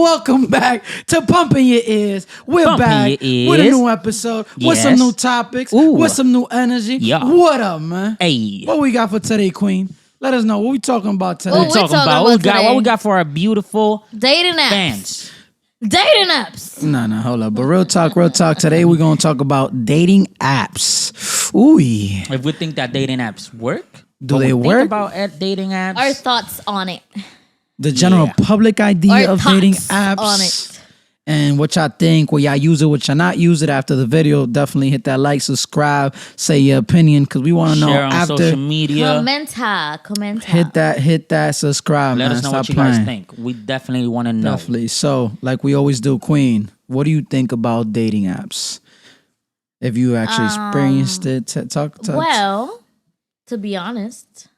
welcome back to Pumping Your Ears. We're Pumping back Your with a Ears. new episode, with Yes. some new topics, Ooh. with some new energy. Yeah. What up, man? Hey. What we got for today, Queen? Let us know what we talking about today. What What we we talking talking about? about What we today? got for our beautiful Dating apps. fans? Dating apps. No, hold up. But real talk. Today we're going to talk about dating apps. Ooh. If we think that dating apps work, Do what they we work? Think about dating apps. Our thoughts on it. The general Yeah. public idea Our of dating thoughts apps. on it. And what y'all think, will y'all use it, will y'all not use it after the video. Definitely hit that like, subscribe, say your opinion, because we want to know Share on after. social media. Commenta. Hit that subscribe, Let man. us know Stop what you playing. guys think. We definitely want to know. Definitely. So, like we always do, Queen, what do you think about dating apps? If you actually experienced it, talk. Well, to be honest,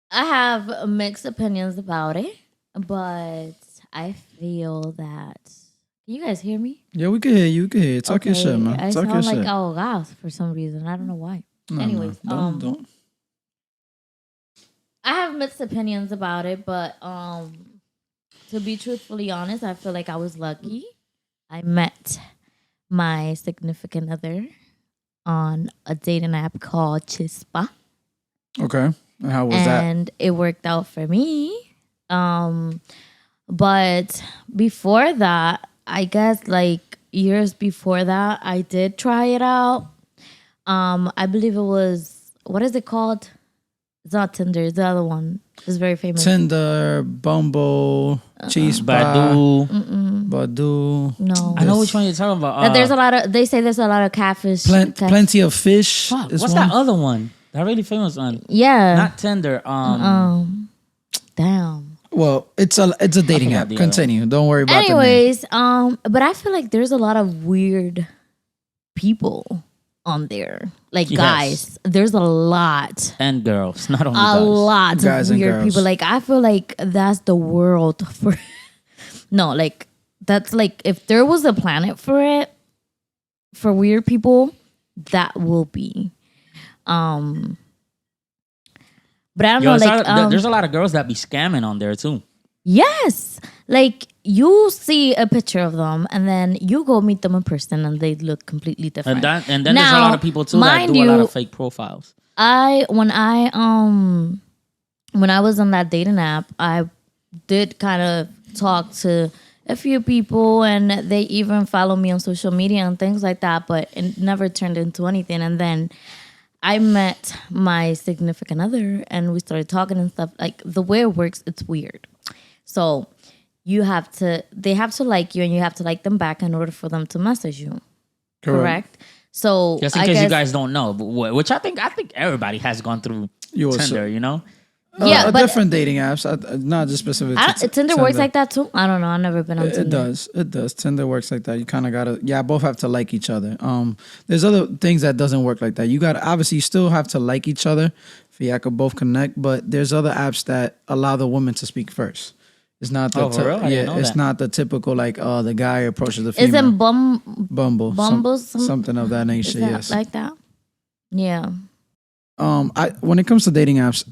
I have mixed opinions about it, but I feel that. Can you guys hear me? Yeah, we can hear you. We can hear you. Talk your shit, man. I Talk sound your like shit. ahogados for some reason. I don't know why. No, Anyways, don't. I have mixed opinions about it, but to be truthfully honest, I feel like I was lucky. I met my significant other on a dating app called Chispa, Okay. And how was that? and it worked out for me. But before that, I guess like years before that, I did try it out. I believe it was, what is it called? It's not Tinder. It's the other one. It's very famous. Tinder, Bumble, Cheese Badu. Badu. No. I know which one you're talking about. That there's a lot of. They say there's a lot of catfish. Plenty of fish. Fuck, is what's one. that other one? That really famous one. Yeah. Not Tinder. Damn. Well, it's a dating forgot app. the other Continue. Don't worry about Anyways, but I feel like there's a lot of weird people on there. Like Yes. guys, there's a lot. And girls, not only A guys. lot Guys of and weird girls. people. Like I feel like that's the world for. No, like that's like if there was a planet for it, for weird people, that will be. But I don't know, like there's a lot of girls that be scamming on there too. yes, like you see a picture of them and then you go meet them in person and they look completely different. And then there's a lot of people too that mind do a lot you, of fake profiles. when I was on that dating app, I did kind of talk to a few people and they even follow me on social media and things like that, but it never turned into anything. And then I met my significant other and we started talking and stuff. Like the way it works, it's weird. So they have to like you and you have to like them back in order for them to message you. Correct? So Just in case you guys don't know, which I think everybody has gone through Tinder, you know? Yeah, but different dating apps, not just specific. to Tinder works like that too? I don't know. I've never been on Tinder. It does. Tinder works like that. You kind of gotta, both have to like each other. There's other things that doesn't work like that. You got obviously you still have to like each other for y'all could both connect. But there's other apps that allow the woman to speak first. It's not the for real? I didn't know it's that. not the typical like the guy approaches the female. Isn't Bumble, Bumble something of that nature. is that Yes. like that? Yeah. When it comes to dating apps,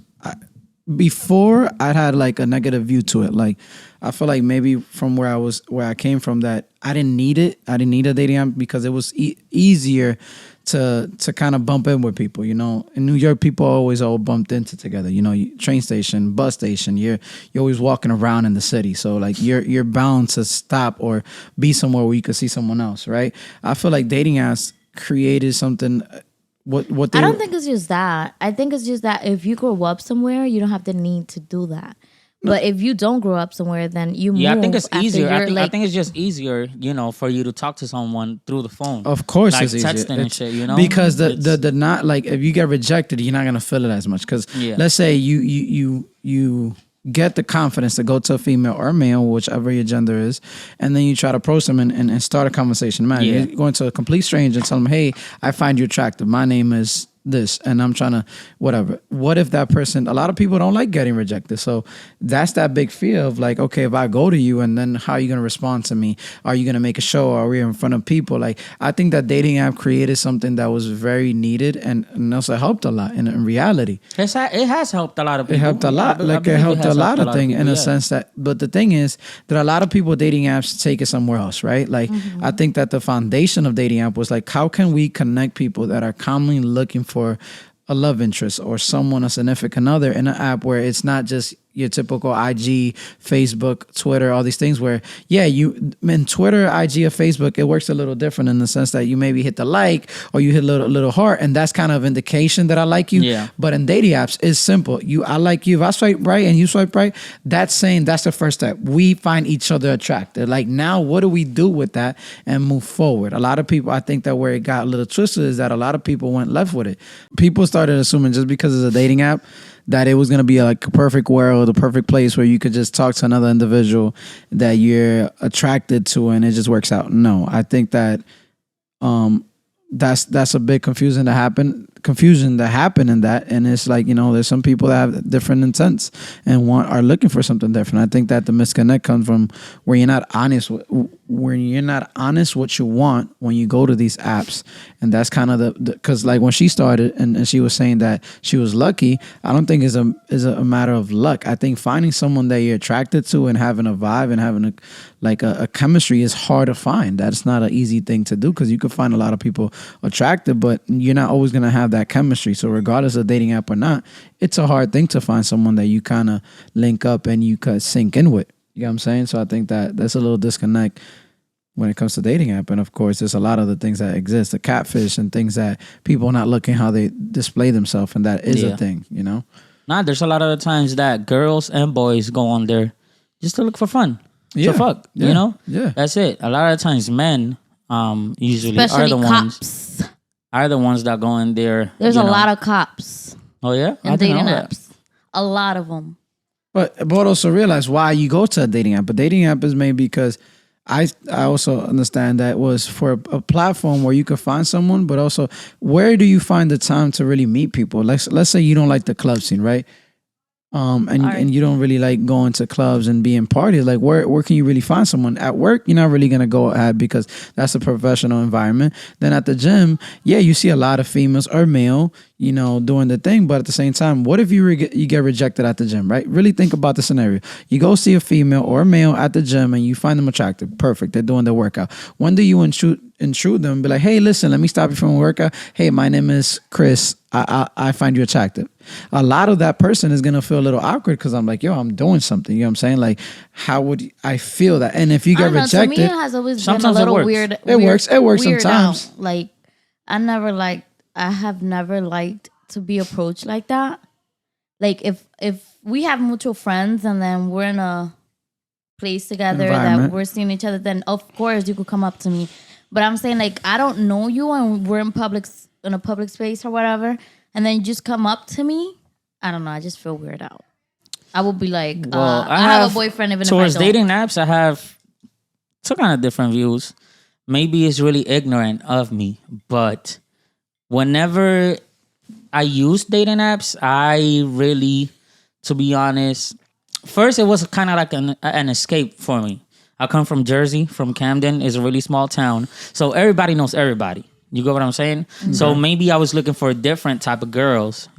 before I'd had like a negative view to it. Like I feel like maybe from where I came from, that I didn't need it. I didn't need a dating app because it was easier to kind of bump in with people. You know, in New York, people always all bumped into together. You know, train station, bus station. You're always walking around in the city, so like you're bound to stop or be somewhere where you could see someone else, right? I feel like dating apps created something. What they I don't think it's just that. I think it's just that if you grow up somewhere, you don't have the need to do that. But if you don't grow up somewhere, then you move. Yeah, I think it's after easier. you're, I think it's just easier, you know, for you to talk to someone through the phone. Of course, like it's easier. texting and shit, you know, because the not like if you get rejected, you're not gonna feel it as much. Because let's say you get the confidence to go to a female or male, whichever your gender is, and then you try to approach them and start a conversation. Man, you're going to a complete stranger and tell them, "Hey, I find you attractive. My name is this and I'm trying to whatever. What if that person, a lot of people don't like getting rejected. So that's that big fear of like, okay, if I go to you and then how are you going to respond to me? Are you going to make a show? Are we in front of people? Like, I think that dating app created something that was very needed and also helped a lot in reality. It has helped a lot of people. It helped a lot. Like it helped a lot of things in a sense that, but the thing is that a lot of people dating apps take it somewhere else, right? Like I think that the foundation of dating app was like, how can we connect people that are commonly looking for a love interest or someone, a significant other in an app where it's not just your typical IG, Facebook, Twitter, all these things where, yeah, you in Twitter, IG, or Facebook, it works a little different in the sense that you maybe hit the like or you hit a little heart, and that's kind of indication that I like you. Yeah. But in dating apps, it's simple. I like you. If I swipe right and you swipe right, that's saying that's the first step. We find each other attractive. Like now, what do we do with that and move forward? A lot of people, I think that where it got a little twisted is that a lot of people went left with it. People started assuming just because it's a dating app that it was going to be like a perfect world, a perfect place where you could just talk to another individual that you're attracted to and it just works out. No, I think that that's a big confusion that happened in that, and it's like, there's some people that have different intents and are looking for something different. I think that the misconnect comes from where you're not honest what you want when you go to these apps, and that's kind of because like when she started and she was saying that she was lucky, I don't think is a matter of luck. I think finding someone that you're attracted to and having a vibe and having a chemistry is hard to find. That's not an easy thing to do because you could find a lot of people attractive, but you're not always going to have that chemistry. So regardless of dating app or not, it's a hard thing to find someone that you kind of link up and you could sink in with. You know what I'm saying? So I think that that's a little disconnect when it comes to dating app. And of course, there's a lot of the things that exist, the catfish and things that people are not looking how they display themselves. And that is a thing, Nah, there's a lot of the times that girls and boys go on there just to look for fun. Yeah. To fuck, Yeah. That's it. A lot of times men usually Especially are the cops. ones that go in there. There's a lot of cops Oh yeah, in dating apps. A lot of them. But also realize why you go to a dating app. A dating app is made because I also understand that was for a platform where you could find someone, but also where do you find the time to really meet people? Let's say you don't like the club scene, right? And you don't really like going to clubs and being parties. Like where can you really find someone? At work, you're not really gonna go ahead because that's a professional environment. Then at the gym, yeah, you see a lot of females or male, doing the thing. But at the same time, what if you get rejected at the gym, right? Really think about the scenario. You go see a female or a male at the gym and you find them attractive. Perfect. They're doing their workout. When do you intrude them? Be like, hey, listen, let me stop you from a workout. Hey, my name is Chris. I find you attractive. A lot of that person is going to feel a little awkward because I'm like, yo, I'm doing something. You know what I'm saying? Like, how would I feel that? And if you get rejected, to me, it has always been a sometimes little it works. weird. It works weird sometimes. Out. Like, I have never liked to be approached like that. Like, if we have mutual friends and then we're in a place together that we're seeing each other, then of course you could come up to me. But I'm saying, like, I don't know you and we're in a public space or whatever, and then you just come up to me. I don't know. I just feel weird out. I would be like, I have a boyfriend even if I don't. Towards dating apps, I have two kind of different views. Maybe it's really ignorant of me, but whenever I use dating apps, I really, to be honest, first it was kind of like an escape for me. I come from Jersey, from Camden. It's a really small town. So everybody knows everybody. You get what I'm saying? Mm-hmm. So maybe I was looking for a different type of girls,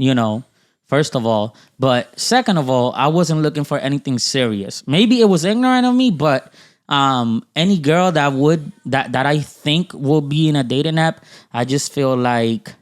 first of all. But second of all, I wasn't looking for anything serious. Maybe it was ignorant of me, but any girl that I think will be in a dating app, I just feel like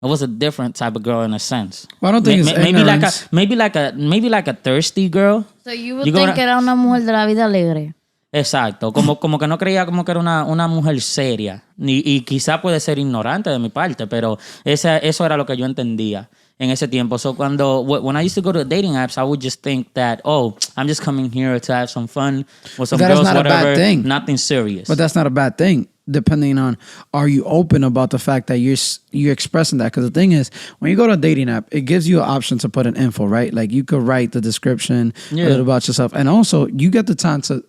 it was a different type of girl in a sense. Well, I don't think it's ignorance. maybe like a thirsty girl. So you would think que era una mujer de la vida alegre. Exacto, como que no creía como que era una mujer seria. Y quizá puede ser ignorante de mi parte, pero eso era lo que yo entendía en ese tiempo. So when I used to go to dating apps, I would just think that, I'm just coming here to have some fun with some girls, whatever. Bad thing. Nothing serious. But that's not a bad thing, depending on, are you open about the fact that you're expressing that? Because the thing is, when you go to a dating app, it gives you an option to put an info, right? Like you could write the description, a little about yourself. And also, you get the time to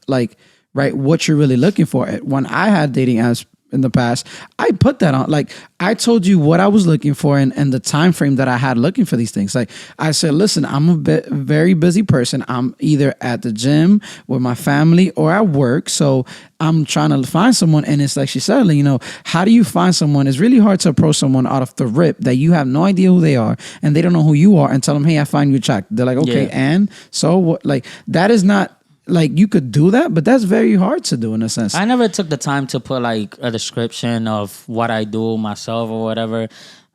write what you're really looking for. When I had dating apps in the past, I put that on. Like, I told you what I was looking for and the time frame that I had looking for these things. Like, I said, listen, I'm a very busy person. I'm either at the gym with my family or at work. So I'm trying to find someone. And it's like she said, you know, how do you find someone? It's really hard to approach someone out of the rip that you have no idea who they are and they don't know who you are and tell them, hey, I find you attractive. They're like, okay, Yeah. and so what? Like, that is not, like, you could do that, but that's very hard to do in a sense. I never took the time to put like a description of what I do myself or whatever.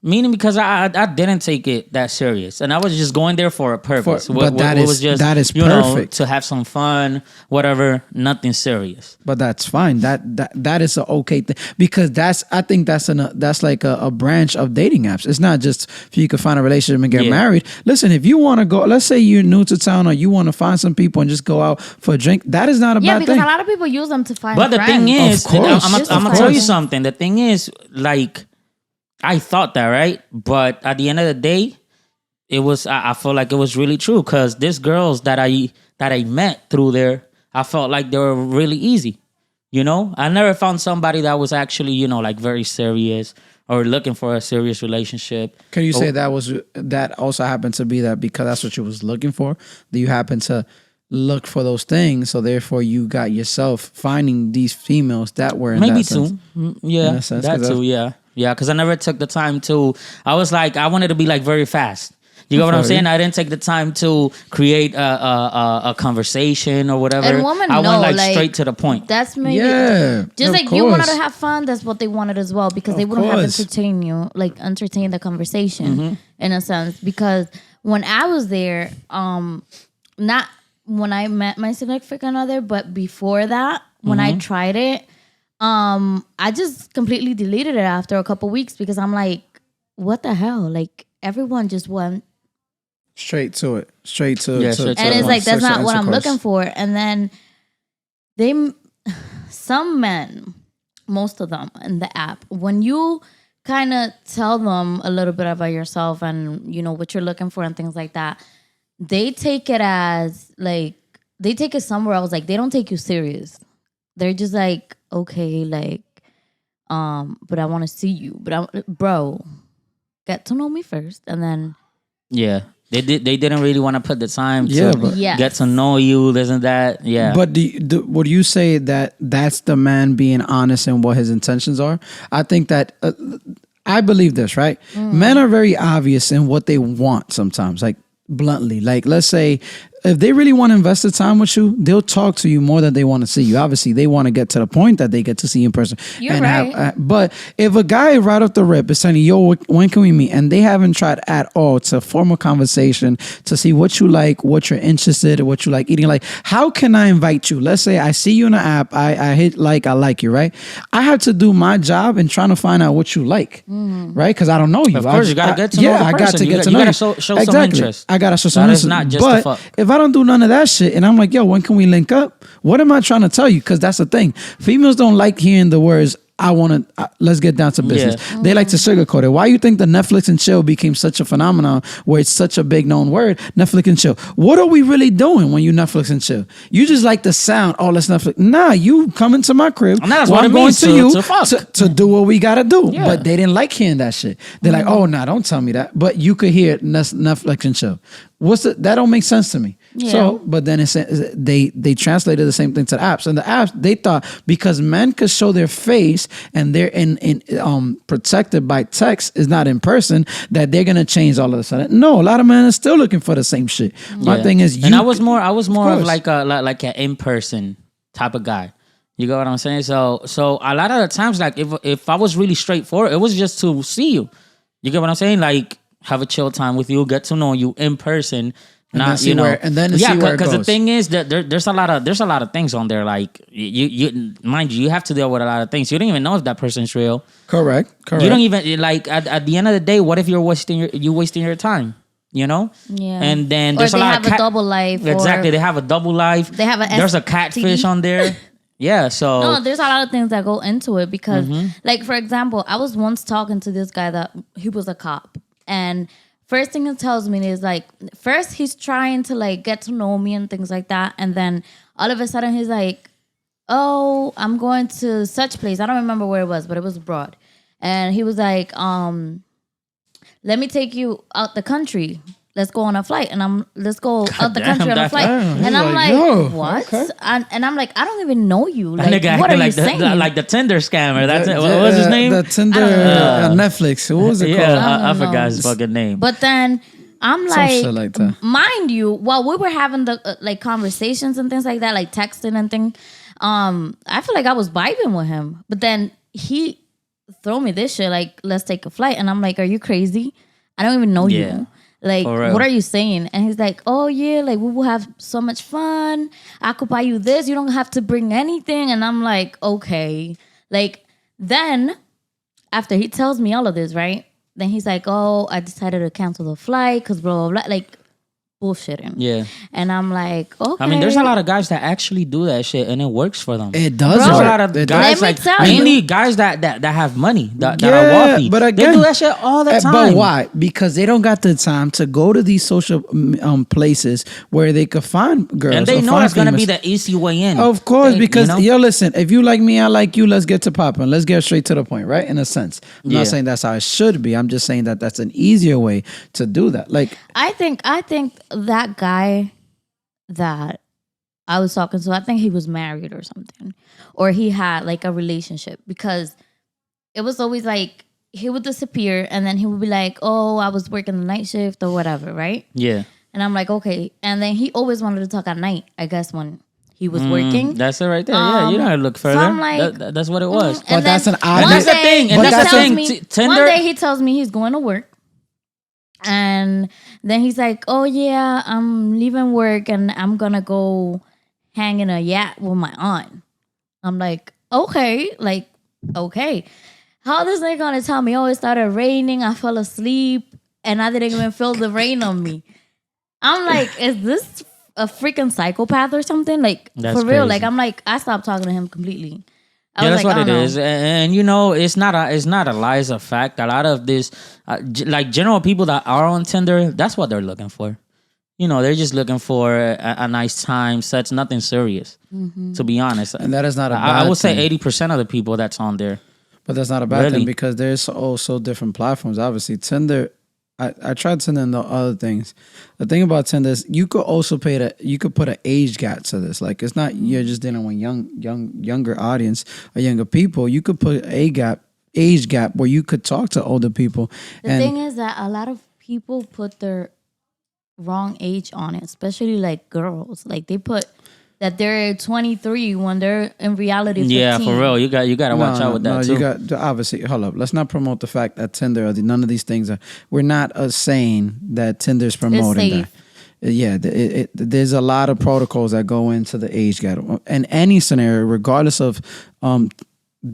Meaning because I didn't take it that serious, and I was just going there for a purpose. But that was just, that is you know, perfect. to have some fun, whatever. Nothing serious. But that's fine. That is an okay thing, because I think that's like a branch of dating apps. It's not just if you can find a relationship and get married. Listen, if you want to go, let's say you're new to town or you want to find some people and just go out for a drink, that is not a bad because thing. a lot of people use them to find But the friends. thing is, Of course. I'm Of gonna tell you course. something. The thing is, like, I thought that, right? But at the end of the day, it was I feel like it was really true, because these girls that I met through there, I felt like they were really easy. You know, I never found somebody that was actually, you know, like very serious or looking for a serious relationship. Can you say that also happened to be that because that's what you was looking for? That you happened to look for those things, so therefore you got yourself finding these females that were in Maybe that sense. two. Yeah, In that sense, that 'cause too. Yeah, because I never took the time to. I was like, I wanted to be like very fast. You know what I'm Okay. saying? I didn't take the time to create a conversation or whatever. And women I know, went like like, straight to the point. That's maybe Yeah, just of like you wanted to course. have fun. That's what they wanted as well, because they Of wouldn't have course. entertain the conversation Mm-hmm. in a sense. Because when I was there, not when I met my significant other, but before that, when I tried it, I just completely deleted it after a couple weeks, because I'm like, what the hell? Like, everyone just went. Straight to it. Straight to Yeah, straight to And the it's point. like, that's sexual not what I'm intercourse. looking for. And then some men, most of them in the app, when you kind of tell them a little bit about yourself and, you know, what you're looking for and things like that, they take it as like, they take it somewhere else. Like, they don't take you serious. They're just like, okay, like, but I want to see you. Bro, get to know me first. And then, Yeah, they didn't really want to put the time Yeah, to but- Yes. get to know you, this and that. Yeah, But would you say that that's the man being honest in what his intentions are? I think that I believe this, right? Men are very obvious in what they want sometimes, like bluntly. Like, let's say if they really want to invest the time with you, they'll talk to you more than they want to see you. Obviously, they want to get to the point that they get to see you in person. You're and right. But if a guy right off the rip is saying, yo, when can we meet? And they haven't tried at all to form a conversation to see what you like, what you're interested in, what you like eating. Like, how can I invite you? Let's say I see you in an app. I hit like, I like you, right? I have to do my job in trying to find out what you like, right? Because I don't know you. Of course, you gotta get to know the I got person. to You get got- to you know gotta you. show some Exactly. interest. I gotta show some That is interest. not just but the fuck. if I don't do none of that shit and I'm like, yo, when can we link up? What am I trying to tell you? Because that's the thing. Females don't like hearing the words, I want to, let's get down to business. Yeah. They like to sugarcoat it. Why you think the Netflix and chill became such a phenomenon where it's such a big known word, Netflix and chill? What are we really doing when you Netflix and chill? You just like the sound, oh, let's Netflix. Nah, you come into my crib. And that's well, what I'm it going means to to- you to fuck. to do what we got to do. Yeah. But they didn't like hearing that shit. They're like, oh, nah, don't tell me that. But you could hear Netflix and chill. That don't make sense to me. Yeah. So, but then they translated the same thing to the apps, and the apps they thought because men could show their face and they're protected by text, is not in person, that they're gonna change all of a sudden. No, a lot of men are still looking for the same shit. My Yeah. thing is, and I was more of course. like an in person type of guy. You get what I'm saying? So a lot of the times, like if I was really straightforward, it was just to see you. You get what I'm saying? Like, have a chill time with you, get to know you in person. then Not, see you know, where- and then to see where it because the goes. thing is that there's a lot of things on there. Like you mind you have to deal with a lot of things. You don't even know if that person's real. correct. You don't even like at the end of the day. What if you're wasting your time? You know? Yeah. And then Or there's they a lot have of a double life. Exactly, Or, they have a double life. They have a There's a STD. catfish on there. Yeah, so no, there's a lot of things that go into it because, Mm-hmm. like, for example, I was once talking to this guy that he was a cop. And first thing he tells me is, like, first he's trying to, like, get to know me and things like that. And then all of a sudden he's like, oh, I'm going to such place. I don't remember where it was, but it was abroad. And he was like, let me take you out the country. Let's go on a flight. And let's go out the country on a flight. And I'm like, yo, what? okay. And I'm like, I don't even know you. That Like, nigga what are acting you like saying? like the Tinder scammer. That's it. What was his name? The Tinder Netflix. What was it Yeah, called? I don't know. forgot his fucking name. But then I'm Some shit like that. mind you, while we were having the like conversations and things like that, like texting and things, I feel like I was vibing with him. But then he throw me this shit like, let's take a flight, and I'm like, are you crazy? I don't even know Yeah. you. Like, For real. what are you saying? And he's like, oh yeah, like we will have so much fun. I could buy you this. You don't have to bring anything. And I'm like, okay. Like then after he tells me all of this, right? Then he's like, oh, I decided to cancel the flight because blah, blah, blah. Like bullshitting. Yeah. And I'm like, okay. I mean, there's a lot of guys that actually do that shit and it works for them. It does Bro, There's a work. lot of It guys Let me like tell you. mainly guys that have money that are Yeah, wealthy. but they again, do that shit all the time. But why? Because they don't got the time to go to these social places where they could find girls. And they or know find it's gonna be females. the easy way in. Of course, They- because you know? yo, listen, if you like me, I like you. Let's get to popping. Let's get straight to the point, right? In a sense, I'm Yeah. not saying that's how it should be. I'm just saying that that's an easier way to do that. Like, I think that guy that I was talking to, I think he was married or something. Or he had like a relationship, because it was always like he would disappear and then he would be like, oh, I was working the night shift or whatever, right? Yeah. And I'm like, okay. And then he always wanted to talk at night, I guess, when he was working. That's it right there. Yeah, you don't have to look further. I'm like, that's what it was. And But that's then an obvious- one That's the day thing, and he that's the tells thing. me- Tinder- One day he tells me he's going to work. And then he's like, oh yeah, I'm leaving work and I'm gonna go hang in a yacht with my aunt. I'm like, okay. How this nigga gonna tell me, oh, it started raining, I fell asleep, and I didn't even feel the rain on me? I'm like, is this a freaking psychopath or something? Like, That's for real. crazy. Like, I'm like, I stopped talking to him completely. I Yeah, was that's like, what I it don't know. is, and you know, it's not a lie, it's a fact. A lot of this, like general people that are on Tinder, that's what they're looking for. You know, they're just looking for a nice time, such nothing serious. Mm-hmm. To be honest, and that is not a bad I would say thing. 80% of the people that's on there. But that's not a bad Really? thing, because there's also different platforms. Obviously, Tinder. I tried Tinder and the other things. The thing about Tinder is you could also you could put an age gap to this. Like, it's not you're just dealing with younger audience or younger people. You could put age gap where you could talk to older people. The thing is that a lot of people put their wrong age on it, especially like girls. Like they put that they're 23 when they're in reality 15. Yeah, for real, you got to watch out with that too. You got obviously. Hold up. Let's not promote the fact that Tinder or none of these things are. We're not saying that Tinder's promoting that. safe. Yeah, there's a lot of protocols that go into the age gap. In any scenario, regardless of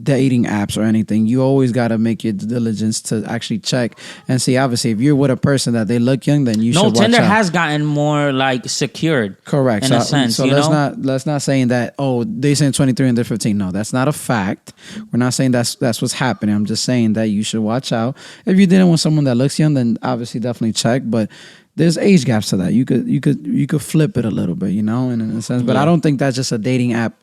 dating apps or anything, you always got to make your diligence to actually check and see. Obviously, if you're with a person that they look young, then you should watch Tinder out. has gotten more like secured. Correct. In a sense, so you let's know? let's not saying that, oh, they saying 23 and they're 15. No, that's not a fact. We're not saying that's what's happening. I'm just saying that you should watch out. If you're dealing with someone that looks young, then obviously definitely check. But there's age gaps to that. You could flip it a little bit, you know, in a sense. But I don't think that's just a dating app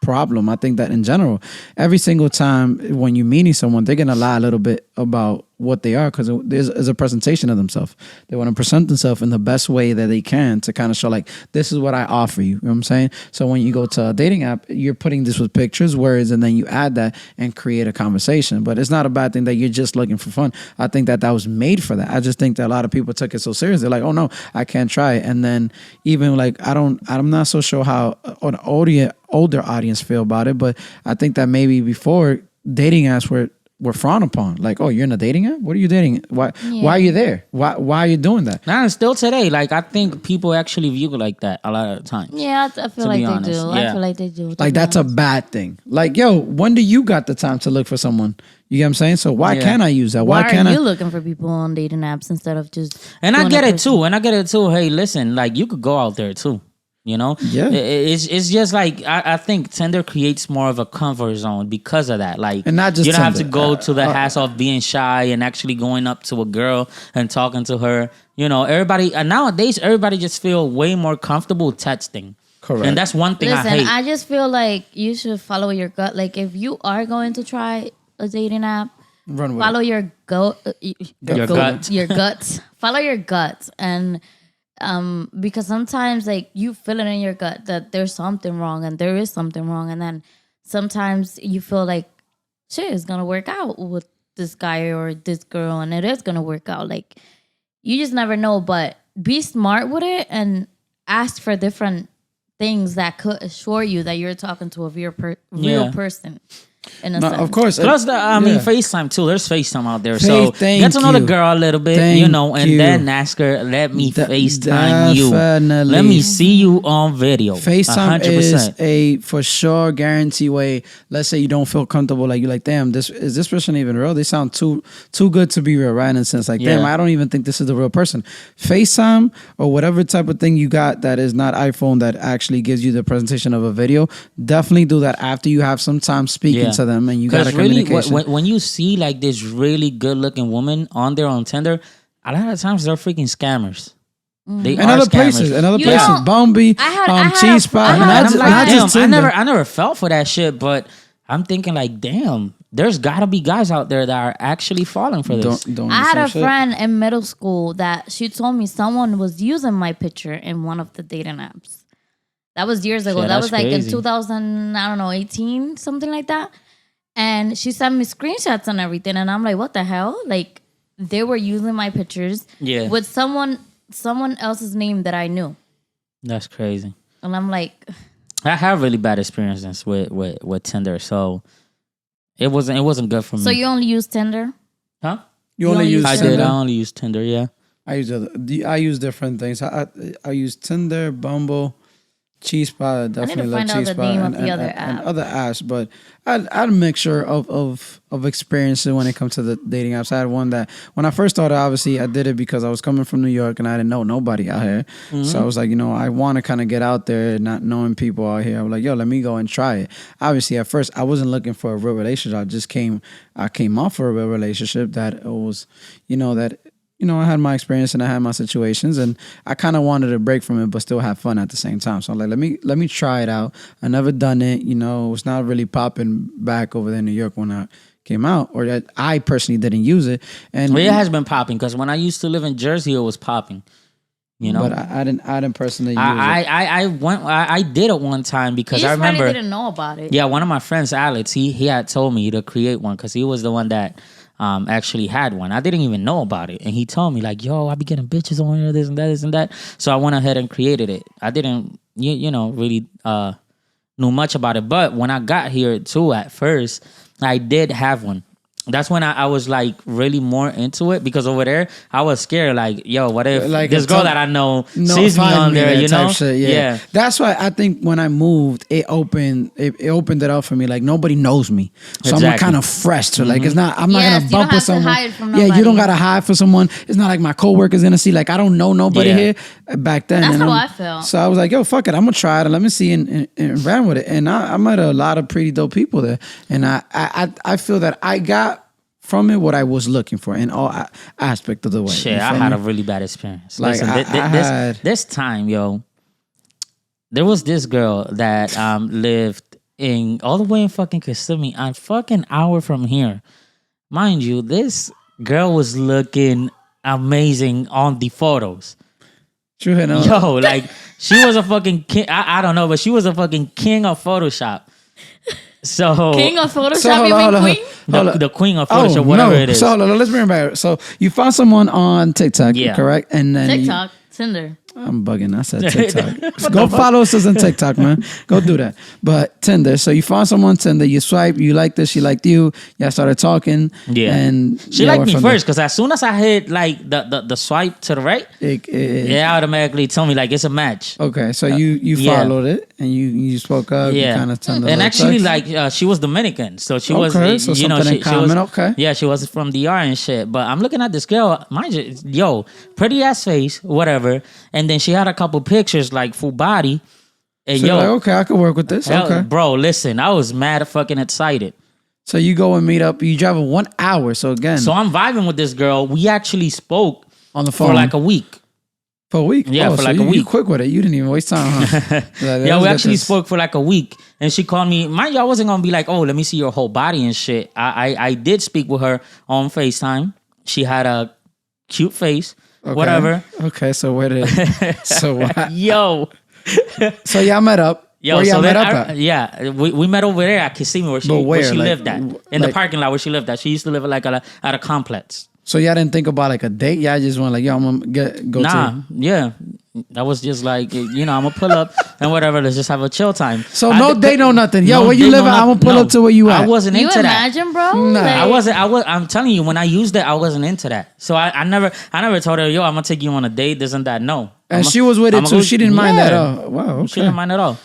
problem. I think that in general, every single time when you're meeting someone, they're gonna lie a little bit about what they are, because there's a presentation of themselves. They want to present themselves in the best way that they can to kind of show like, this is what I offer you. You know what I'm saying? So when you go to a dating app, you're putting this with pictures, words, and then you add that and create a conversation. But it's not a bad thing that you're just looking for fun. I think that was made for that. I just think that a lot of people took it so serious. They're like, oh no, I can't try it. And then even like, I'm not so sure how an older audience feel about it, but I think that maybe before dating apps were frowned upon. Like, oh, you're in a dating app? What are you dating? Why are you there? Why are you doing that? Nah, and still today, like I think people actually view it like that a lot of the time. Yeah, I feel To like be they honest, do. yeah. I feel like they do. Like, that's a bad thing. Like, yo, when do you got the time to look for someone? You get what I'm saying? So why Yeah. can't I use that? Why can't are you I? looking for people on dating apps instead of just? And I doing get in it too. Hey, listen, like you could go out there too. You know, Yeah. It's just like I think Tinder creates more of a comfort zone because of that. Like, And not just you don't have to Tinder. go to the hassle of being shy and actually going up to a girl and talking to her. You know, nowadays everybody just feel way more comfortable texting. Correct. And that's one thing I Listen, hate. I just feel like you should follow your gut. Like if you are going to try a dating app, Run with follow it. your go Your gut. your guts. Follow your guts, and because sometimes like you feel it in your gut that there's something wrong, and there is something wrong, and then sometimes you feel like shit is gonna work out with this guy or this girl, and it is gonna work out. Like you just never know, but be smart with it and ask for different things that could assure you that you're talking to a real Yeah. person. In a No, sense. of course. Plus, I mean, yeah. FaceTime too. There's FaceTime out there, so Thank get to know the you. girl a little bit, Thank you know, and you. then ask her, "Let me FaceTime you. Definitely. Let me see you on video." FaceTime 100%. is a for sure guarantee way. Let's say you don't feel comfortable, like you're like, damn, this person even real? They sound too good to be real, right? In a sense, like, damn, Yeah. I don't even think this is the real person. FaceTime or whatever type of thing you got that is not iPhone that actually gives you the presentation of a video. Definitely do that after you have some time speaking to them and you got a really, communication. when you see like this really good looking woman on there on Tinder, a lot of times they're freaking scammers. They and are other scammers. places, and other You places, know, Bumby, I had Cheese a- Spot, I had- not And just, I'm like, not damn, just Tinder. I never fell for that shit, but I'm thinking like, damn, there's gotta be guys out there that are actually falling for this. Don't I had do a some shit. friend in middle school that she told me someone was using my picture in one of the dating apps. That was years ago. Shit, That that's was like crazy. in 2000, I don't know, 18, something like that. And she sent me screenshots and everything. And I'm like, what the hell? Like they were using my pictures Yeah. with someone else's name that I knew. That's crazy. And I'm like, I have really bad experiences with Tinder, so it wasn't good for me. so you only use Tinder? huh? You only only use I Tinder? did. I only use Tinder. Yeah. I use different things. I use Tinder, Bumble, Cheese Spot. Definitely love find out Cheese the Spot name and, of the other and app. other apps. But I had a mixture of experiences when it comes to the dating apps. I had one that when I first started, obviously I did it because I was coming from New York and I didn't know nobody out here. So I was like, I want to kind of get out there, not knowing people out here. I was like, yo, let me go and try it. Obviously, at first I wasn't looking for a real relationship. I came off for a real relationship that it was, I had my experience and I had my situations, and I kind of wanted a break from it, but still have fun at the same time. So I'm like, let me try it out. I never done it, it was not really popping back over there in New York when I came out, or that I personally didn't use it. And Well, it has been popping because when I used to live in Jersey, it was popping. but I didn't personally use it. I did it one time because You I just probably remember. didn't know about it. Yeah, one of my friends, Alex, he had told me to create one because he was the one that actually had one. I didn't even know about it, and he told me like, "Yo, I be getting bitches on here, this and that, this and that." So I went ahead and created it. I didn't, really knew much about it, but when I got here too, at first, I did have one. That's when I was like really more into it because over there I was scared like, yo, what if Like this a girl ton- that I know No, sees me find on there, that you type know? shit, yeah. That's why I think when I moved, it opened it up for me. Like nobody knows me, so I'm Exactly. kind of fresh. So like, it's not. I'm not Yes, gonna you bump don't with have to someone. hide from Yeah, you don't nobody. gotta hide for someone. It's not like my coworker's gonna see. Like I don't know nobody Yeah. here back then. That's and how I'm- I felt. So I was like, yo, fuck it, I'm gonna try it. And let me see, and ran with it. And I met a lot of pretty dope people there. And I feel that I got from it what I was looking for in all aspect of the way. Shit, You I feel had me? a really bad experience. Like, Listen, I had- this time, yo, there was this girl that lived all the way in fucking Kissimmee, a fucking hour from here. Mind you, this girl was looking amazing on the photos. True, no. Yo, like she was a fucking king. I don't know, but she was a fucking king of Photoshop. So King of Photoshop, So, hold you on, mean hold on. queen? the queen of Photoshop, whatever it is. So let's bring it back. So you found someone on TikTok, Yeah. correct? And then TikTok, Tinder. I'm bugging. I said TikTok. Go follow us on TikTok, man. Go do that. But Tinder. So you found someone on Tinder. You swipe. You like this. She liked you. Y'all started talking. Yeah. And She y'all liked went me from first because as soon as I hit like the swipe to the right, there. it automatically told me like it's a match. Okay. So you yeah. followed it and you spoke up. You Yeah, kind of turned and actually, like she was Dominican, so she was, Okay, so something in she was, common, okay. yeah, she was from DR and shit. But I'm looking at this girl, mind you, yo, pretty ass face, whatever, and then she had a couple pictures like full body, and So you're yo, like, okay, I could work with this. hell, Okay. bro, listen, I was mad fucking excited. So you go and meet up. You drive 1 hour. So again, So I'm vibing with this girl. We actually spoke on the phone. for like a week. For a week? Yeah, for like a You week. quick with it. You didn't even waste time, huh? Yeah, we actually spoke for like a week, and she called me. Mind you, I wasn't gonna be like, oh, let me see your whole body and shit. I did speak with her on FaceTime. She had a cute face, whatever. Okay, so where did so what? Yo, So y'all met up. yo, Where so y'all then met up at? yeah, we met over there at Kissimmee where she But where? Like, lived at, in the like- parking lot where she lived at. She used to live at at a complex. So y'all didn't think about like a date? Y'all just went like, yo, I'm gonna go Nah, to. yeah. That was just like, I'm gonna pull up and whatever. Let's just have a chill time. So no date, no nothing. Yo, where you date, live at? I'm gonna pull up to where you at. I wasn't You into that. imagine, bro? Nah. Like, I'm telling you, when I used it, I wasn't into that. So I never told her, yo, I'm gonna take you on a date, this and that. No. And she was with it too. She didn't mind that at Yeah. all. Wow. She didn't mind at all.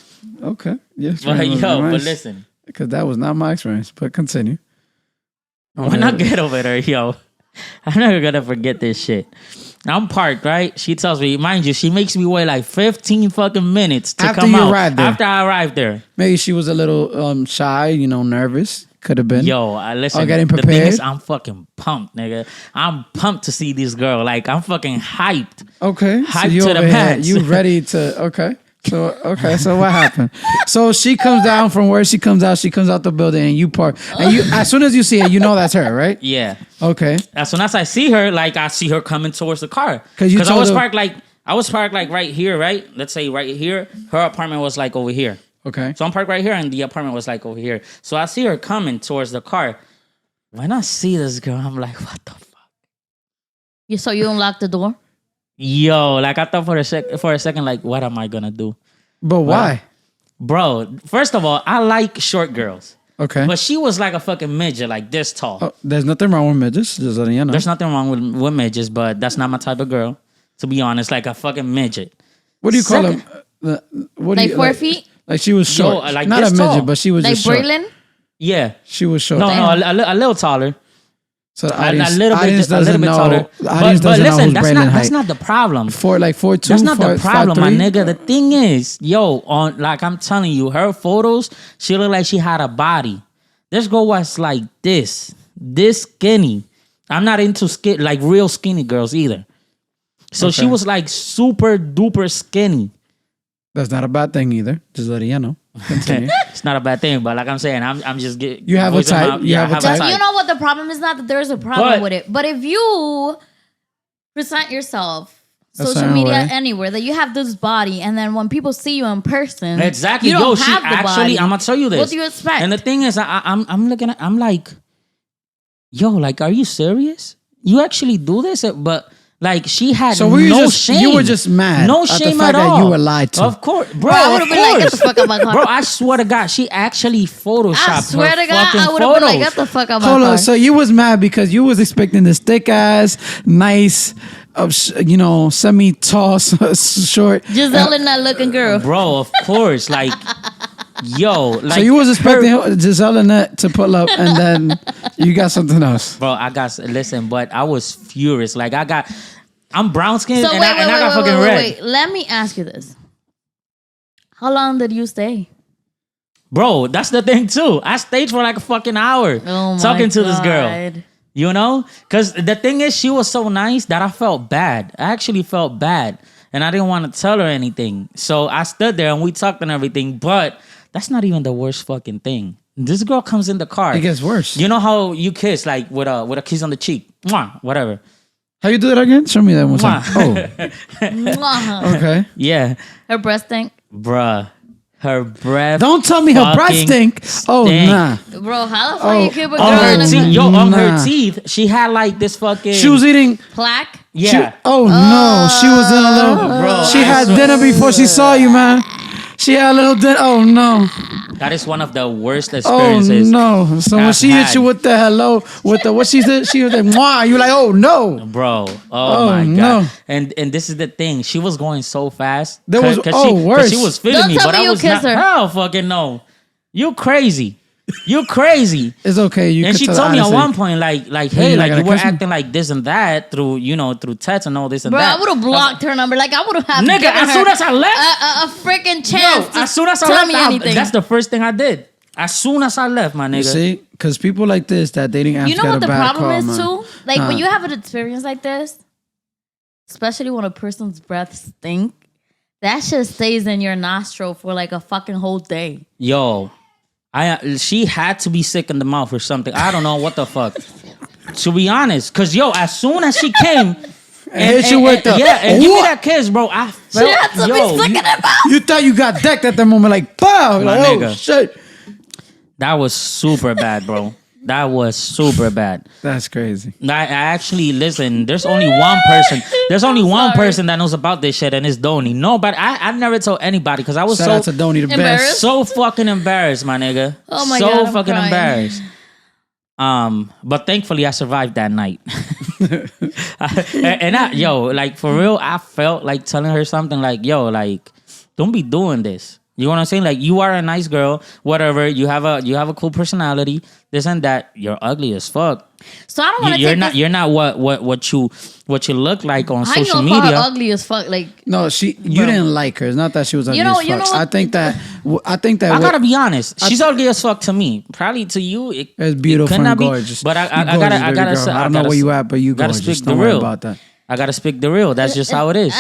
Okay. Yeah. But but listen, Because that was not my experience. But continue. when I get over there, yo, I'm never gonna forget this shit. I'm parked, right? She tells me, mind you, she makes me wait like 15 fucking minutes to After come you out. arrived there. After I arrived there. Maybe she was a little shy, nervous. Could have been. Yo, I listen. Or getting The thing prepared. is, I'm fucking pumped, nigga. I'm pumped to see this girl. Like, I'm fucking hyped. Okay. Hype you to over the here, max. You ready to? Okay. So what happened? So she comes down from where she comes out. She comes out the building and you park. And you, as soon as you see her, you know that's her, right? Yeah. Okay. As soon as I see her, like I see her coming towards the car. 'Cause you I told was her- parked like right here, right? Let's say right here. Her apartment was like over here. Okay. So I'm parked right here, and the apartment was like over here. So I see her coming towards the car. When I see this girl, I'm like, what the fuck? so you unlock the door? Yo, like I thought for a second, like, what am I gonna do? But why? Bro, first of all, I like short girls. Okay. But she was like a fucking midget, like this tall. Oh, there's nothing wrong with midgets. Just letting you know. There's nothing wrong with midgets, but that's not my type of girl. To be honest, like a fucking midget. What do you call them? Second- What do Like you, 4 feet? Like she was short. like Not a this midget, tall. but she was Like just short. Braylon? Yeah. She was short. No, a little taller. So the A audience, little audience bit, a little doesn't bit know. taller. The audience But doesn't know listen, who's that's Braylon height. not the problem. 4'2". That's not the problem, my 5'3". nigga. The thing is, like I'm telling you, her photos, she looked like she had a body. This girl was like this skinny. I'm not into like real skinny girls either. So she Okay. was like super duper skinny. That's not a bad thing either. Just letting you know. Continue. It's not a bad thing, but like I'm saying, I'm just getting. You have a type. You have a type. You know what the problem is? Not that there's a problem But- with it, but if you present yourself A social certain media way. anywhere that you have this body, and then when people see you in person, Exactly. you don't Yo, she have the actually, body. I'm gonna tell you this. What do you expect? And the thing is, I'm looking at, I'm like, yo, like, are you serious? You actually do this? But like, she had So were you no just- shame. you were just mad No at the shame fact at that all. you were lied to. Of course, bro. I Of would've been like, get the course. fuck out my car. Bro, I swear to God, she actually photoshopped I swear her to God, fucking I would have been like, photos. get the fuck out my Hold car. on. So you was mad because you was expecting this thick ass, nice, semi-tall, short. Giselle and that looking girl. Bro, of course, like, yo, like. So you was expecting Giselle and that to pull up, and then you got something else. Bro, listen, but I was furious. Like, I'm brown skinned So and I got fucking red. wait. Let me ask you this: how long did you stay? Bro, that's the thing too. I stayed for like a fucking hour Oh my talking to this girl. God. You know? Because the thing is, she was so nice that I felt bad. I actually felt bad. And I didn't want to tell her anything. So I stood there and we talked and everything. But that's not even the worst fucking thing. This girl comes in the car. It gets worse. You know how you kiss, like with a kiss on the cheek? Mwah, whatever. How you do that again? Show me that one time. Mwah. Mwah. Okay. Yeah. Her breast stink, Bruh. Her breath. Don't tell me her breath fucking stink. Oh, stink. nah. bro. How the fuck you keep a girl On her in a teeth, on Nah. her teeth, she had like this fucking. She was eating. plaque? Yeah. Oh, no. She was in a little. Bro, she I had swear- dinner before she saw you, man. She had a little dinner. Oh, no. That is one of the worst Oh, experiences. no. So when I've she hit had. you with the hello, with the what she said, she was like, mwah. You like, oh, no. Bro, oh, Oh, my god! no. And this is the thing. She was going so fast. There was- worse. She was feeling Don't me, tell but me I you was kissed not. her. Hell, fucking no! You crazy? You crazy? It's okay. You And can she tell told me at honestly. one point, like, you're hey, not like gonna you were kiss me? acting like this and that through text and all this and Bro, that. I would have blocked her number. Like I would have had Nigga, given as her soon as I left, a freaking chance. to as soon as I tell left, me anything. that's the first thing I did. As soon as I left, my nigga. You see? Because people like this, that dating apps You know got what a the bad problem call, is man. too? Like when you have an experience like this, especially when a person's breath stink, that shit stays in your nostril for like a fucking whole day. Yo, she had to be sick in the mouth or something. I don't know what the fuck. To be honest, cause yo, as soon as she came and hit you with the and give me that kiss, bro. I felt She had to be sick in her mouth. You thought you got decked at that moment, like pow, My like, oh nigga. shit. that was super bad, bro. That was super bad. That's crazy. I actually listen. There's only one person. There's only one person that knows about this shit, and it's Donnie. No, but I've never told anybody because I was Shout out to Donnie, the Embarrassed? best. so fucking embarrassed, my nigga. Oh my so God, I'm fucking crying. embarrassed. But thankfully I survived that night. Yo, like for real, I felt like telling her something like, yo, like, don't be doing this. You know what I'm saying? Like, you are a nice girl, whatever. You have a cool personality, this and that. You're ugly as fuck. So I don't want to. You're not what you look like on How you social gonna call her media. ugly as fuck? Like, No, you didn't like her. It's not that she was ugly know- as you fuck. know- I think that I gotta be honest. She's ugly as fuck to me. Probably to you, it's beautiful could not and be. gorgeous. But You I gorgeous, gotta baby say. girl. I don't know where you at, but you gotta gorgeous. speak Don't the worry real about that. I gotta speak the real. That's just how it is.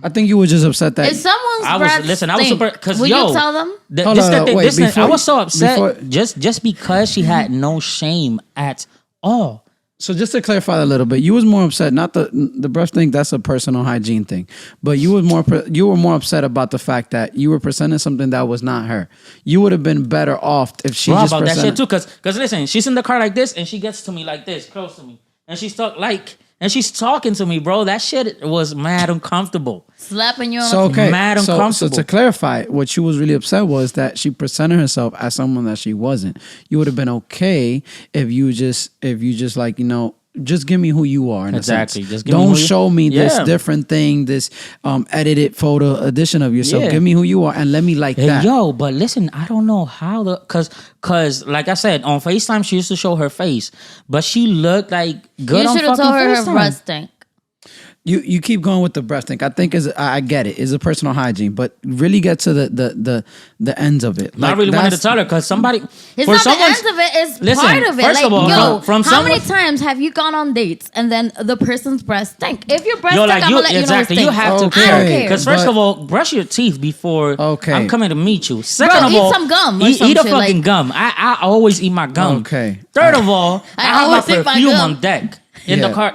I think you were just upset that if someone's I breath was listen. I was stink, super because will yo. you tell them? Hold This on, the thing. wait, This thing, I before- was so upset before- just because she had no shame at all. So just to clarify a little bit, you was more upset, not the breath thing. That's a personal hygiene thing, but you were more upset about the fact that you were presenting something that was not her. You would have been better off if she Bro, just about that presented. shit too. Cause listen, she's in the car like this, and she gets to me like this, close to me, and she's talking to me, bro. That shit was mad uncomfortable. Slapping you on So the okay, Mad so uncomfortable. to clarify, what she was really upset was that she presented herself as someone that she wasn't. You would have been okay if you just like, you know, just give me who you are. In Exactly. A sense. Just give me Don't who you- show me this Yeah. different thing, this edited photo edition of yourself. Yeah. Give me who you are and let me like Hey, that. yo, but listen, I don't know how cause like I said, on FaceTime she used to show her face, but she looked like good You on should have fucking told her her FaceTime. breath stink. You keep going with the breath thing. I think I get it. It's a personal hygiene, but really get to the ends of it. I really wanted to tell her because somebody It's for not the someone's- end of it. It's Listen, part of it. first Like, of all, yo, from how many someone- times have you gone on dates and then the person's breath stink? If your breath Yo, stink, like I'm you gonna let you know it exactly. You stinks. have to Okay, I don't care. Because first but- of all, brush your teeth before Okay. I'm coming to meet you. Second Bro, of eat all, some gum or eat some a shit, fucking like- gum. I always eat my gum. Okay. Third of all, I I have always my eat my perfume gum. on deck in Yeah, the car.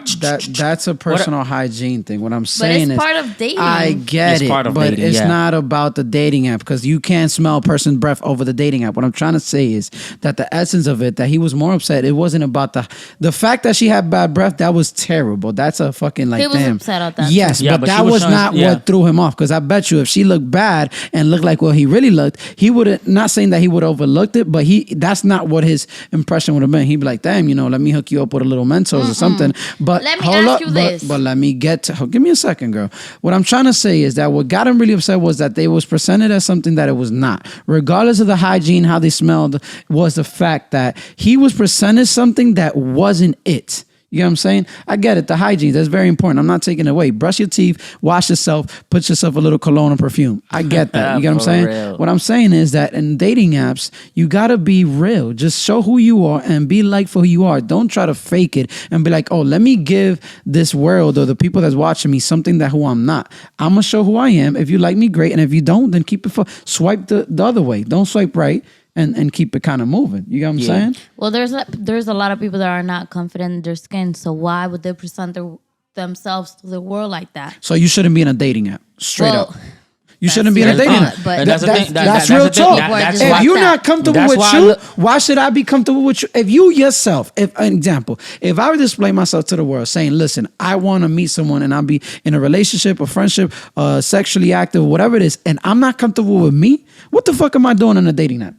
That's a personal hygiene thing. What I'm saying it's is, part of dating. I get It's it, part of but dating, it's yeah. not about the dating app because you can't smell a person's breath over the dating app. What I'm trying to say is that the essence of it, that he was more upset. It wasn't about the fact that she had bad breath. That was terrible. That's a fucking like He was damn. upset at that, Yes, too. Yeah, but but that she was was showing- not yeah. what threw him off. Because I bet you, if she looked bad and looked like what he really looked, he would have not saying that he would have overlooked it, but that's not what his impression would have been. He'd be like, damn, you know, let me hook you up with a little Mentos or something. But Let me hold ask up, you but- this. but let me get to. Give me a second, girl. What I'm trying to say is that what got him really upset was that they was presented as something that it was not. Regardless of the hygiene, how they smelled, was the fact that he was presented something that wasn't it. You know what I'm saying? I get it. The hygiene, that's very important. I'm not taking it away. Brush your teeth, wash yourself, put yourself a little cologne and perfume. I get that. You get what I'm For saying? real. What I'm saying is that in dating apps, you got to be real. Just show who you are and be like for who you are. Don't try to fake it and be like, oh, let me give this world or the people that's watching me something that who I'm not. I'm going to show who I am. If you like me, great. And if you don't, then keep it swipe the other way. Don't swipe right. And keep it kind of moving. You get what I'm saying? Well, there's a lot of people that are not confident in their skin, so why would they present themselves to the world like that? So you shouldn't be in a dating app. Straight Well, up. You shouldn't be in a that's dating not, app. but That's the thing. That's That's real the thing. talk. That's why- If you're that. not comfortable That's with why I you, look- why should I be comfortable with you? If you yourself, if an example, if I would display myself to the world saying, listen, I want to meet someone and I'll be in a relationship, a friendship, sexually active, whatever it is, and I'm not comfortable with me, what the fuck am I doing in a dating app?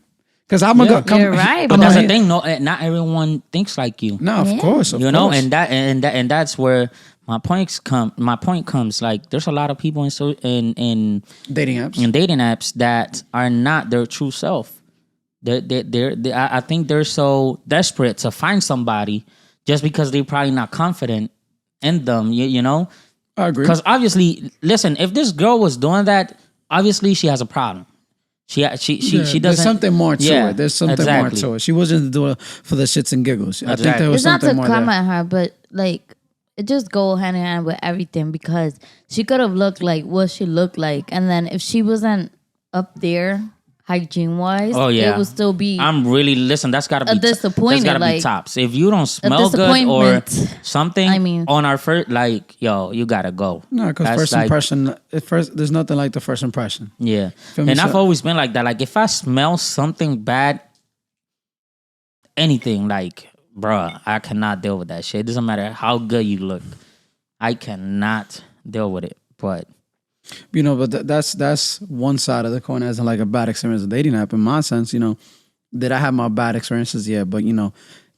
Because I'm Yeah. gonna come. You're right, But I'm that's out the here- thing. No, not everyone thinks like you. No, of Yeah. course, You know, course. and that's where my point comes. Like, there's a lot of people in dating apps. dating apps that are not their true self. I think they're so desperate to find somebody just because they're probably not confident in them. You know, I agree. because obviously, listen, if this girl was doing that, obviously she has a problem. She doesn't. There's something more to Yeah, it. There's something exactly. more to it. She wasn't doing it for the shits and giggles. I think Exactly. there was it's not something to more there. comment her, but like it just go hand in hand with everything because she could have looked like what she looked like, and then if she wasn't up there hygiene wise, Oh yeah, it would still be I'm really listen. That's gotta be That's disappointment, gotta be like, tops. If you don't smell good or disappointment. something, I mean- on our first, like yo, you gotta go. No, because That's first like- impression, there's nothing like the first impression. Yeah, Feel me? and I've So- always been like that. Like if I smell something bad, anything like, bruh, I cannot deal with that shit. It doesn't matter how good you look, I cannot deal with it. But But that's one side of the coin as in like a bad experience with dating app. In my sense, did I have my bad experiences? Yeah, but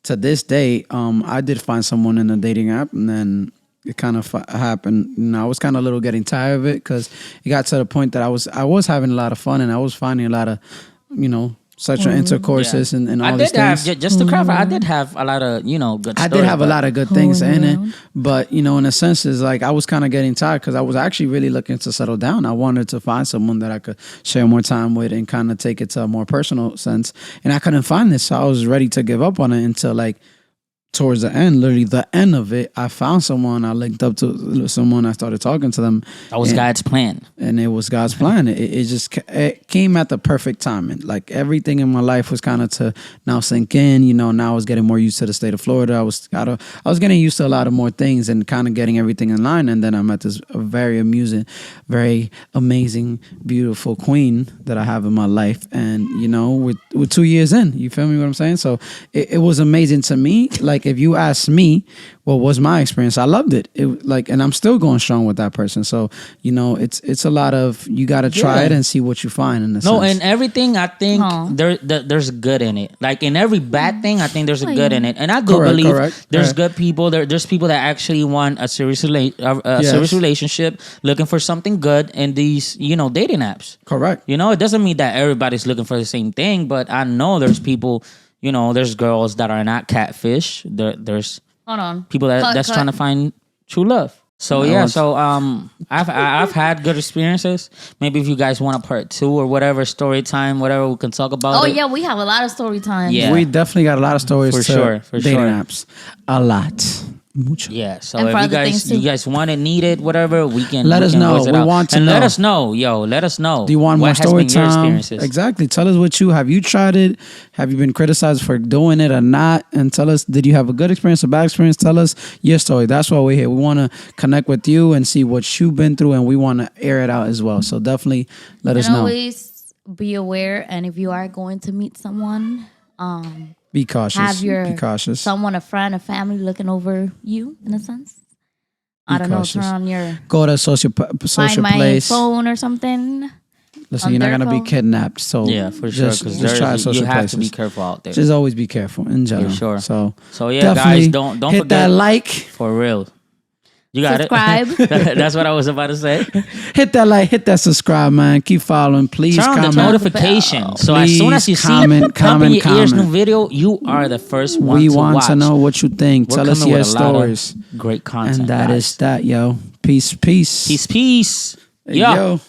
to this day, I did find someone in a dating app, and then it kind of happened. I was kind of a little getting tired of it because it got to the point that I was having a lot of fun and I was finding a lot of sexual intercourses and all I these did have things. just to clarify. I did have a lot of good. I did have a lot of good things in it, but in a sense, is like I was kind of getting tired because I was actually really looking to settle down. I wanted to find someone that I could share more time with and kind of take it to a more personal sense. And I couldn't find this, so I was ready to give up on it until like towards the end, literally the end of it. I found someone. I linked up to someone. I started talking to them. That was God's plan. And it was God's plan. It came at the perfect time. And like everything in my life was kind of to now sink in. Now I was getting more used to the state of Florida. I was getting used to a lot of more things and kind of getting everything in line. And then I met this very amusing, very amazing, beautiful queen that I have in my life. And we're 2 years in. You feel me? What I'm saying? So it was amazing to me. Like if you ask me, what was my experience? I loved it. And I'm still going strong with that person. So it's a lot of you got to try it and see what you find. In the sense. And everything I think there's good in it. Like in every bad thing, I think there's a good in it. And I believe there's good people. There's people that actually want a serious relationship, looking for something good in these dating apps. Correct. It doesn't mean that everybody's looking for the same thing, but I know there's people. There's girls that are not catfish. There's Hold on. people that's trying to find true love. So I've had good experiences. Maybe if you guys want a part 2 or whatever, story time, whatever, we can talk about it. Oh yeah, we have a lot of story time. Yeah. We definitely got a lot of stories For dating sure. apps. A lot. Mucho. Yeah, so And for if other things, too. you guys want it, need it, whatever, we can Let us know. voice it We out. want to and know. let us know, let us know. Do you want more what has story been your time? experiences? Exactly. Tell us what have you tried it? Have you been criticized for doing it or not? And tell us, did you have a good experience, a bad experience? Tell us your story. That's why we're here. We want to connect with you and see what you've been through, and we want to air it out as well. So definitely let us And know. always be aware, and if you are going to meet someone, Be cautious. have be cautious. someone, a friend, a family looking over you in a sense. I don't cautious. know, turn on your Go to a social find my place. phone or something. Listen, on you're not their gonna be phone. kidnapped. So Yeah, for sure. just Because try social you have places. to be careful out there. Just always be careful in general. sure. So Yeah, definitely guys, don't hit forget that like. for real. You got Subscribe. it. That's what I was about to say. Hit that like, hit that subscribe, man. Keep following. Please Turn on comment. the notification. So as soon as you see comment, it come in your comment, ears, new comment. video, you are the first one We to want watch. to know what you think. We're Tell us coming your with a lot of stories. great content. And that guys. is that, yo. Peace, peace. Peace. Hey, Yo. yo.